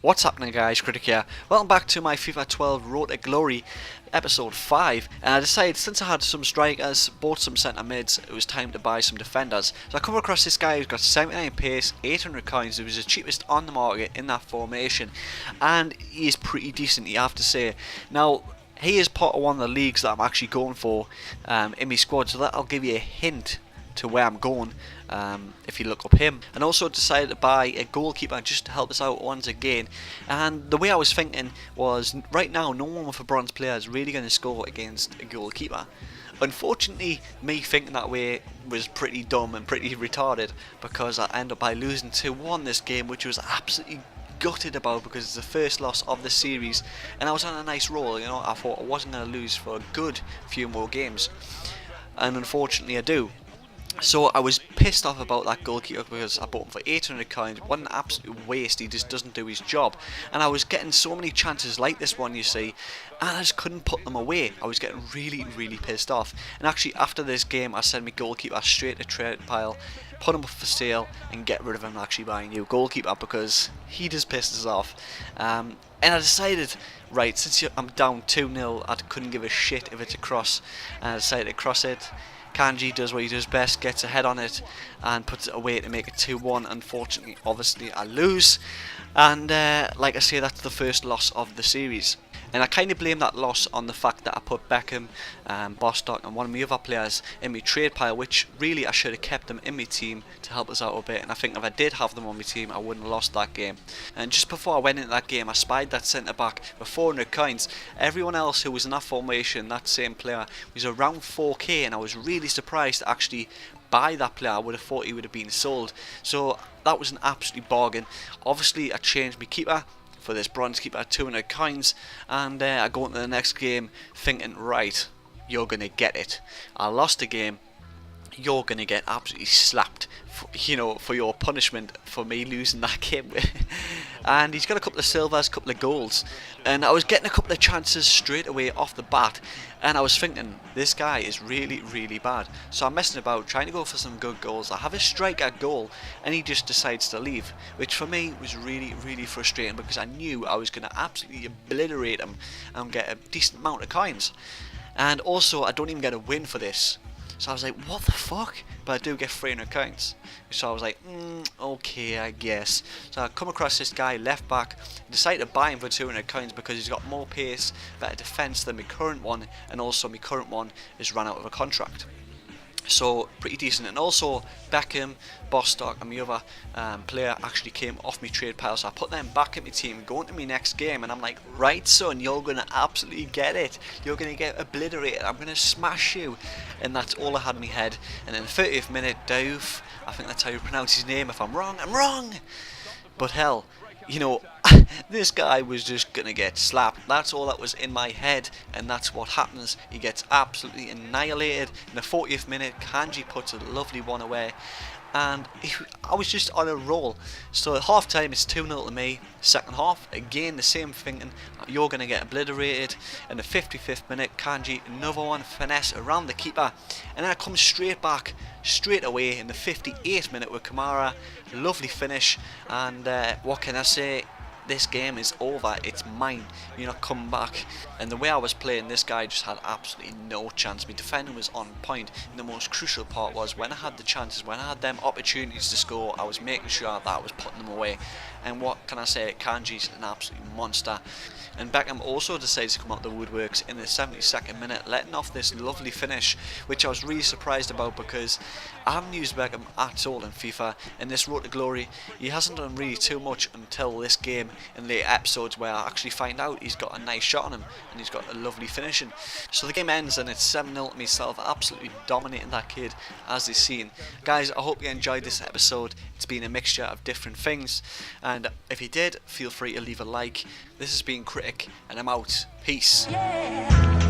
What's happening, guys? Critic here. Welcome back to my FIFA 12 Road to Glory episode 5, and I decided since I had some strikers, bought some centre mids, it was time to buy some defenders. So I come across this guy who's got 79 pace, 800 coins, who was the cheapest on the market in that formation, and he is pretty decent, you have to say. Now, he is part of one of the leagues that I'm actually going for in my squad, so that'll give you a hint to where I'm going if you look up him. And also decided to buy a goalkeeper just to help us out once again. And the way I was thinking was, right now no one with a bronze player is really going to score against a goalkeeper. Unfortunately, me thinking that way was pretty dumb and pretty retarded, because I ended up by losing 2-1 this game, which was absolutely gutted about because it's the first loss of the series, and I was on a nice roll. You know, I thought I wasn't going to lose for a good few more games, and unfortunately I do. So I was pissed off about that goalkeeper because I bought him for 800 coins. What an absolute waste, he just doesn't do his job. And I was getting so many chances like this one, you see, and I just couldn't put them away. I was getting really pissed off. And actually after this game I sent my goalkeeper straight to trade pile, put him up for sale and get rid of him and actually buy a new goalkeeper because he just pisses off. And I decided, right, since I'm down 2-0, I couldn't give a shit if it's a cross, and I decided to cross it. Kanji does what he does best, gets ahead on it and puts it away to make it 2-1. Unfortunately, obviously I lose, and like I say, that's the first loss of the series. And I kind of blame that loss on the fact that I put Beckham, Bostock and one of my other players in my trade pile, which really I should have kept them in my team to help us out a bit. And I think if I did have them on my team, I wouldn't have lost that game. And just before I went into that game, I spied that centre back with 400 coins. Everyone else who was in that formation, that same player, was around 4k, and I was really surprised to actually buy that player. I would have thought he would have been sold. So that was an absolute bargain. Obviously I changed my keeper for this bronze keeper at 200 coins, and I go into the next game thinking, right, you're gonna get it. I lost the game, you're gonna get absolutely slapped for, for your punishment for me losing that game. And he's got a couple of silvers, a couple of golds, and I was getting a couple of chances straight away off the bat, and I was thinking, this guy is really bad. So I'm messing about, trying to go for some good goals. I have a striker goal, and he just decides to leave, which for me was really frustrating, because I knew I was going to absolutely obliterate him and get a decent amount of coins. And also, I don't even get a win for this. So I was like, what the fuck? But I do get 300 coins. So I was like, okay, I guess. So I come across this guy, left back, decided to buy him for 200 coins because he's got more pace, better defence than my current one, and also my current one is run out of a contract. So pretty decent. And also Beckham, Bostock and my other player actually came off my trade pile, so I put them back in my team going to my next game, and I'm like, right son, you're going to absolutely get it, you're going to get obliterated, I'm going to smash you. And that's all I had in my head. And in the 30th minute, Daouf, I think that's how you pronounce his name, if I'm wrong, I'm wrong, but hell, you know, this guy was just gonna get slapped. That's all that was in my head, and that's what happens. He gets absolutely annihilated. In the 40th minute, Kanji puts a lovely one away, and I was just on a roll. So at half time it's 2-0 to me. Second half, again the same thinking, you're going to get obliterated. In the 55th minute, Kanji, another one, finesse around the keeper, and then I come straight back, straight away in the 58th minute with Kamara. Lovely finish, and what can I say? This game is over, it's mine, you're not coming back. And the way I was playing, this guy just had absolutely no chance. My defending was on point, and the most crucial part was when I had the chances, when I had them opportunities to score, I was making sure that I was putting them away. And what can I say, Kanji's an absolute monster. And Beckham also decided to come out the woodworks in the 72nd minute, letting off this lovely finish, which I was really surprised about because I haven't used Beckham at all in FIFA. In this Road to Glory, he hasn't done really too much until this game in later episodes, where I actually find out he's got a nice shot on him and he's got a lovely finishing. So the game ends and it's 7-0 to myself, absolutely dominating that kid as he's seen. Guys, I hope you enjoyed this episode. It's been a mixture of different things, and if you did, feel free to leave a like. This has been Critic, and I'm out. Peace. Yeah.